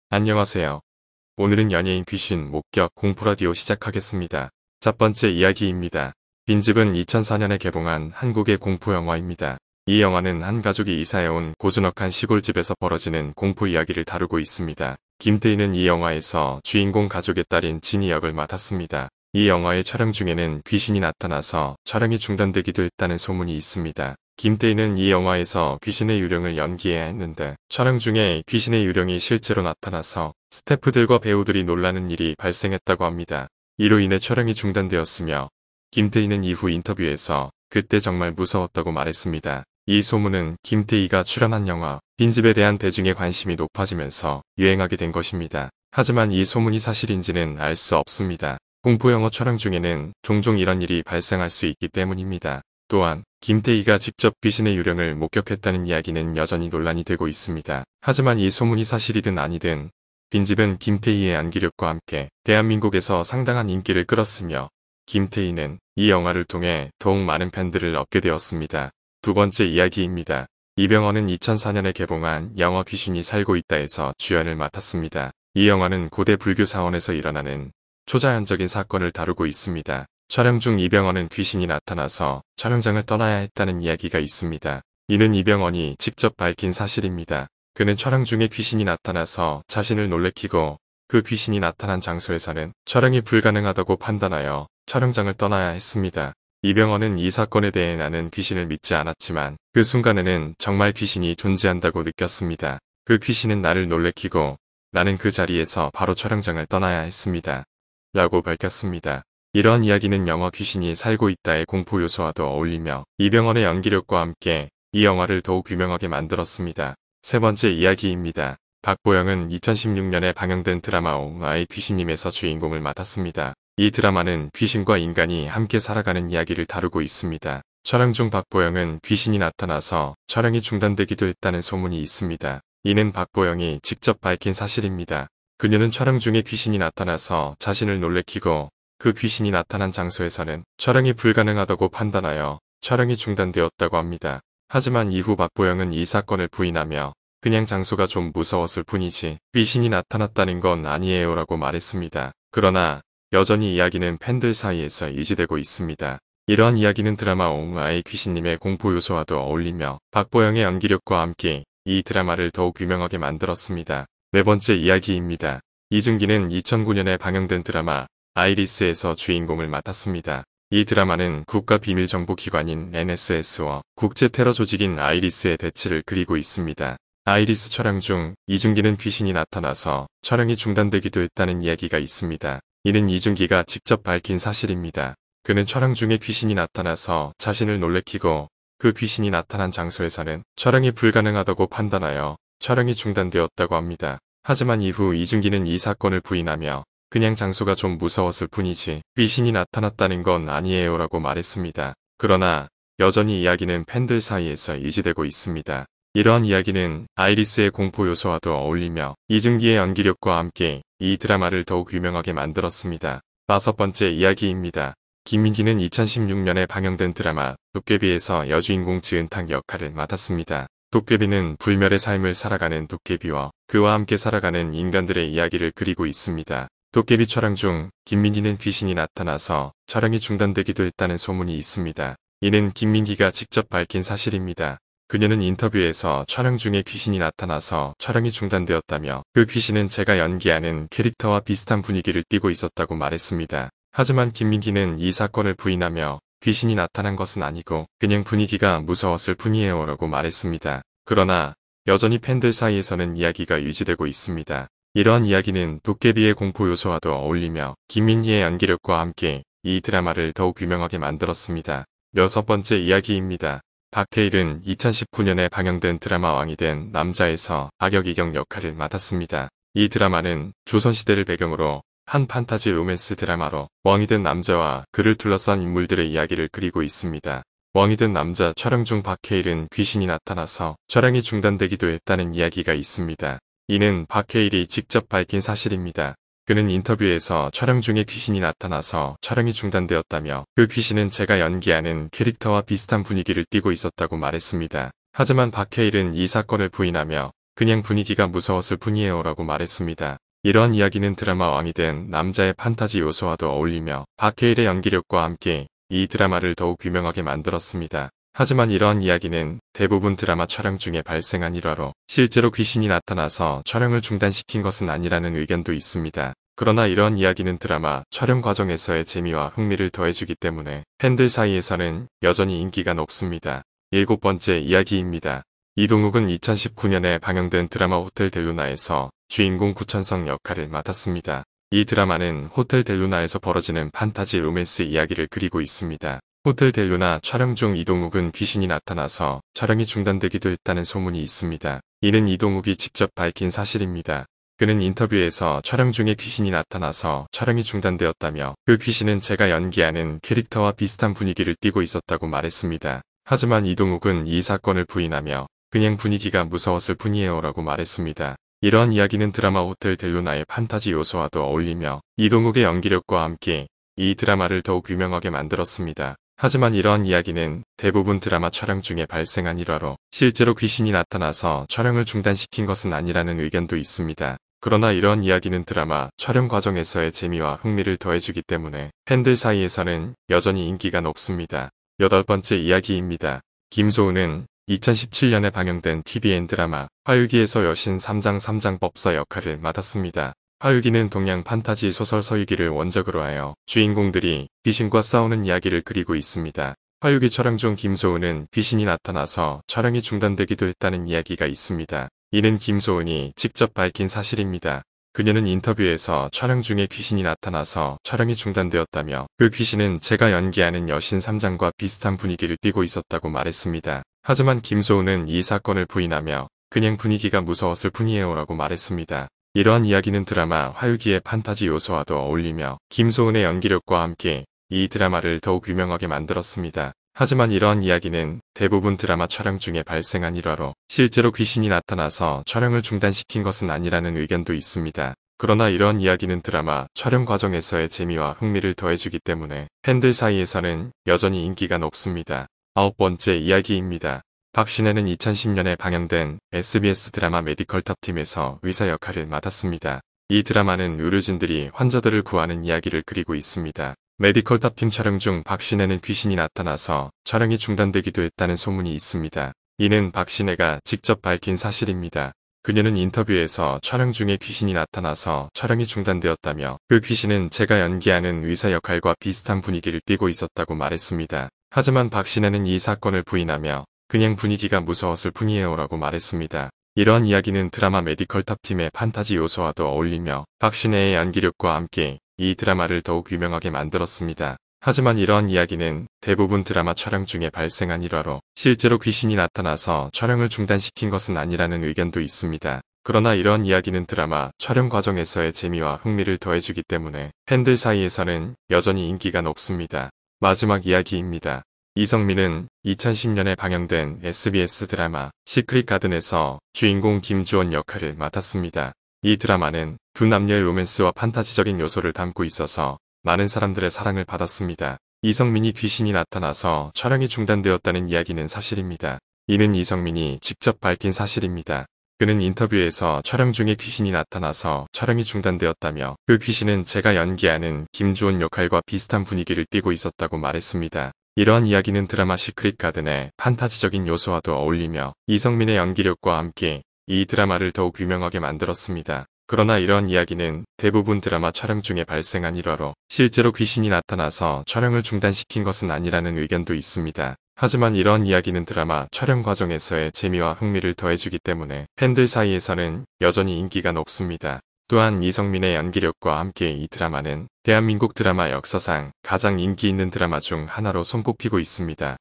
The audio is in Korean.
안녕하세요. 오늘은 연예인 귀신 목격 공포라디오 시작하겠습니다. 첫 번째 이야기입니다. 빈집은 2004년에 개봉한 한국의 공포영화입니다. 이 영화는 한 가족이 이사해온 고즈넉한 시골집에서 벌어지는 공포 이야기를 다루고 있습니다. 김태희는 이 영화에서 주인공 가족의 딸인 진희 역을 맡았습니다. 이 영화의 촬영 중에는 귀신이 나타나서 촬영이 중단되기도 했다는 소문이 있습니다. 김태희는 이 영화에서 귀신의 유령을 연기해야 했는데 촬영 중에 귀신의 유령이 실제로 나타나서 스태프들과 배우들이 놀라는 일이 발생했다고 합니다. 이로 인해 촬영이 중단되었으며 김태희는 이후 인터뷰에서 그때 정말 무서웠다고 말했습니다. 이 소문은 김태희가 출연한 영화 빈집에 대한 대중의 관심이 높아지면서 유행하게 된 것입니다. 하지만 이 소문이 사실인지는 알 수 없습니다. 공포영화 촬영 중에는 종종 이런 일이 발생할 수 있기 때문입니다. 또한 김태희가 직접 귀신의 유령을 목격했다는 이야기는 여전히 논란이 되고 있습니다. 하지만 이 소문이 사실이든 아니든 빈집은 김태희의 연기력과 함께 대한민국에서 상당한 인기를 끌었으며 김태희는 이 영화를 통해 더욱 많은 팬들을 얻게 되었습니다. 두 번째 이야기입니다. 이병헌은 2004년에 개봉한 영화 귀신이 살고 있다에서 주연을 맡았습니다. 이 영화는 고대 불교 사원에서 일어나는 초자연적인 사건을 다루고 있습니다. 촬영 중 이병헌은 귀신이 나타나서 촬영장을 떠나야 했다는 이야기가 있습니다. 이는 이병헌이 직접 밝힌 사실입니다. 그는 촬영 중에 귀신이 나타나서 자신을 놀래키고 그 귀신이 나타난 장소에서는 촬영이 불가능하다고 판단하여 촬영장을 떠나야 했습니다. 이병헌은 이 사건에 대해 나는 귀신을 믿지 않았지만 그 순간에는 정말 귀신이 존재한다고 느꼈습니다. 그 귀신은 나를 놀래키고 나는 그 자리에서 바로 촬영장을 떠나야 했습니다. 라고 밝혔습니다. 이러한 이야기는 영화 귀신이 살고 있다의 공포 요소와도 어울리며 이병헌의 연기력과 함께 이 영화를 더욱 유명하게 만들었습니다. 세 번째 이야기입니다. 박보영은 2016년에 방영된 드라마 옹아의 귀신님에서 주인공을 맡았습니다. 이 드라마는 귀신과 인간이 함께 살아가는 이야기를 다루고 있습니다. 촬영 중 박보영은 귀신이 나타나서 촬영이 중단되기도 했다는 소문이 있습니다. 이는 박보영이 직접 밝힌 사실입니다. 그녀는 촬영 중에 귀신이 나타나서 자신을 놀래키고 그 귀신이 나타난 장소에서는 촬영이 불가능하다고 판단하여 촬영이 중단되었다고 합니다. 하지만 이후 박보영은 이 사건을 부인하며 그냥 장소가 좀 무서웠을 뿐이지 귀신이 나타났다는 건 아니에요 라고 말했습니다. 그러나 여전히 이야기는 팬들 사이에서 유지되고 있습니다. 이러한 이야기는 드라마 옹아의 귀신님의 공포 요소와도 어울리며 박보영의 연기력과 함께 이 드라마를 더욱 유명하게 만들었습니다. 네 번째 이야기입니다. 이준기는 2009년에 방영된 드라마 아이리스에서 주인공을 맡았습니다. 이 드라마는 국가비밀정보기관인 NSS와 국제 테러 조직인 아이리스의 대치를 그리고 있습니다. 아이리스 촬영 중 이준기는 귀신이 나타나서 촬영이 중단되기도 했다는 이야기가 있습니다. 이는 이준기가 직접 밝힌 사실입니다. 그는 촬영 중에 귀신이 나타나서 자신을 놀래키고 그 귀신이 나타난 장소에서는 촬영이 불가능하다고 판단하여 촬영이 중단되었다고 합니다. 하지만 이후 이준기는 이 사건을 부인하며 그냥 장소가 좀 무서웠을 뿐이지 귀신이 나타났다는 건 아니에요 라고 말했습니다. 그러나 여전히 이야기는 팬들 사이에서 유지되고 있습니다. 이러한 이야기는 아이리스의 공포 요소와도 어울리며 이준기의 연기력과 함께 이 드라마를 더욱 유명하게 만들었습니다. 다섯 번째 이야기입니다. 김민기는 2016년에 방영된 드라마 도깨비에서 여주인공 지은탁 역할을 맡았습니다. 도깨비는 불멸의 삶을 살아가는 도깨비와 그와 함께 살아가는 인간들의 이야기를 그리고 있습니다. 도깨비 촬영 중 김민기는 귀신이 나타나서 촬영이 중단되기도 했다는 소문이 있습니다. 이는 김민기가 직접 밝힌 사실입니다. 그녀는 인터뷰에서 촬영 중에 귀신이 나타나서 촬영이 중단되었다며 그 귀신은 제가 연기하는 캐릭터와 비슷한 분위기를 띠고 있었다고 말했습니다. 하지만 김민기는 이 사건을 부인하며 귀신이 나타난 것은 아니고 그냥 분위기가 무서웠을 뿐이에요 라고 말했습니다. 그러나 여전히 팬들 사이에서는 이야기가 유지되고 있습니다. 이러한 이야기는 도깨비의 공포 요소와도 어울리며 김민희의 연기력과 함께 이 드라마를 더욱 유명하게 만들었습니다. 여섯 번째 이야기입니다. 박해일은 2019년에 방영된 드라마 왕이 된 남자에서 박여기경 역할을 맡았습니다. 이 드라마는 조선시대를 배경으로 한 판타지 로맨스 드라마로 왕이 된 남자와 그를 둘러싼 인물들의 이야기를 그리고 있습니다. 왕이 된 남자 촬영 중 박해일은 귀신이 나타나서 촬영이 중단되기도 했다는 이야기가 있습니다. 이는 박해일이 직접 밝힌 사실입니다. 그는 인터뷰에서 촬영 중에 귀신이 나타나서 촬영이 중단되었다며 그 귀신은 제가 연기하는 캐릭터와 비슷한 분위기를 띠고 있었다고 말했습니다. 하지만 박해일은 이 사건을 부인하며 그냥 분위기가 무서웠을 뿐이에요 라고 말했습니다. 이러한 이야기는 드라마 왕이 된 남자의 판타지 요소와도 어울리며 박해일의 연기력과 함께 이 드라마를 더욱 유명하게 만들었습니다. 하지만 이러한 이야기는 대부분 드라마 촬영 중에 발생한 일화로 실제로 귀신이 나타나서 촬영을 중단시킨 것은 아니라는 의견도 있습니다. 그러나 이러한 이야기는 드라마 촬영 과정에서의 재미와 흥미를 더해주기 때문에 팬들 사이에서는 여전히 인기가 높습니다. 7번째 이야기입니다. 이동욱은 2019년에 방영된 드라마 호텔 델루나에서 주인공 구천성 역할을 맡았습니다. 이 드라마는 호텔 델루나에서 벌어지는 판타지 로맨스 이야기를 그리고 있습니다. 호텔 델루나 촬영 중 이동욱은 귀신이 나타나서 촬영이 중단되기도 했다는 소문이 있습니다. 이는 이동욱이 직접 밝힌 사실입니다. 그는 인터뷰에서 촬영 중에 귀신이 나타나서 촬영이 중단되었다며 그 귀신은 제가 연기하는 캐릭터와 비슷한 분위기를 띠고 있었다고 말했습니다. 하지만 이동욱은 이 사건을 부인하며 그냥 분위기가 무서웠을 뿐이에요 라고 말했습니다. 이러한 이야기는 드라마 호텔 델루나의 판타지 요소와도 어울리며 이동욱의 연기력과 함께 이 드라마를 더욱 유명하게 만들었습니다. 하지만 이러한 이야기는 대부분 드라마 촬영 중에 발생한 일화로 실제로 귀신이 나타나서 촬영을 중단시킨 것은 아니라는 의견도 있습니다. 그러나 이러한 이야기는 드라마 촬영 과정에서의 재미와 흥미를 더해주기 때문에 팬들 사이에서는 여전히 인기가 높습니다. 8번째 이야기입니다. 김소은은 2017년에 방영된 TVN 드라마 화유기에서 여신 3장 3장법사 역할을 맡았습니다. 화유기는 동양 판타지 소설 서유기를 원작으로 하여 주인공들이 귀신과 싸우는 이야기를 그리고 있습니다. 화유기 촬영 중 김소은은 귀신이 나타나서 촬영이 중단되기도 했다는 이야기가 있습니다. 이는 김소은이 직접 밝힌 사실입니다. 그녀는 인터뷰에서 촬영 중에 귀신이 나타나서 촬영이 중단되었다며 그 귀신은 제가 연기하는 여신 3장과 비슷한 분위기를 띠고 있었다고 말했습니다. 하지만 김소은은 이 사건을 부인하며 그냥 분위기가 무서웠을 뿐이에요 라고 말했습니다. 이러한 이야기는 드라마 화유기의 판타지 요소와도 어울리며 김소은의 연기력과 함께 이 드라마를 더욱 유명하게 만들었습니다. 하지만 이러한 이야기는 대부분 드라마 촬영 중에 발생한 일화로 실제로 귀신이 나타나서 촬영을 중단시킨 것은 아니라는 의견도 있습니다. 그러나 이러한 이야기는 드라마 촬영 과정에서의 재미와 흥미를 더해주기 때문에 팬들 사이에서는 여전히 인기가 높습니다. 9번째 이야기입니다. 박신혜는 2010년에 방영된 SBS 드라마 메디컬 탑팀에서 의사 역할을 맡았습니다. 이 드라마는 의료진들이 환자들을 구하는 이야기를 그리고 있습니다. 메디컬 탑팀 촬영 중 박신혜는 귀신이 나타나서 촬영이 중단되기도 했다는 소문이 있습니다. 이는 박신혜가 직접 밝힌 사실입니다. 그녀는 인터뷰에서 촬영 중에 귀신이 나타나서 촬영이 중단되었다며 그 귀신은 제가 연기하는 의사 역할과 비슷한 분위기를 띠고 있었다고 말했습니다. 하지만 박신혜는 이 사건을 부인하며 그냥 분위기가 무서웠을 뿐이에요 라고 말했습니다. 이러한 이야기는 드라마 메디컬 탑팀의 판타지 요소와도 어울리며 박신혜의 연기력과 함께 이 드라마를 더욱 유명하게 만들었습니다. 하지만 이러한 이야기는 대부분 드라마 촬영 중에 발생한 일화로 실제로 귀신이 나타나서 촬영을 중단시킨 것은 아니라는 의견도 있습니다. 그러나 이러한 이야기는 드라마 촬영 과정에서의 재미와 흥미를 더해주기 때문에 팬들 사이에서는 여전히 인기가 높습니다. 마지막 이야기입니다. 이성민은 2010년에 방영된 SBS 드라마 시크릿 가든에서 주인공 김주원 역할을 맡았습니다. 이 드라마는 두 남녀의 로맨스와 판타지적인 요소를 담고 있어서 많은 사람들의 사랑을 받았습니다. 이성민이 귀신이 나타나서 촬영이 중단되었다는 이야기는 사실입니다. 이는 이성민이 직접 밝힌 사실입니다. 그는 인터뷰에서 촬영 중에 귀신이 나타나서 촬영이 중단되었다며 그 귀신은 제가 연기하는 김주원 역할과 비슷한 분위기를 띠고 있었다고 말했습니다. 이러한 이야기는 드라마 시크릿 가든의 판타지적인 요소와도 어울리며 이성민의 연기력과 함께 이 드라마를 더욱 유명하게 만들었습니다. 그러나 이러한 이야기는 대부분 드라마 촬영 중에 발생한 일화로 실제로 귀신이 나타나서 촬영을 중단시킨 것은 아니라는 의견도 있습니다. 하지만 이러한 이야기는 드라마 촬영 과정에서의 재미와 흥미를 더해주기 때문에 팬들 사이에서는 여전히 인기가 높습니다. 또한 이성민의 연기력과 함께 이 드라마는 대한민국 드라마 역사상 가장 인기 있는 드라마 중 하나로 손꼽히고 있습니다.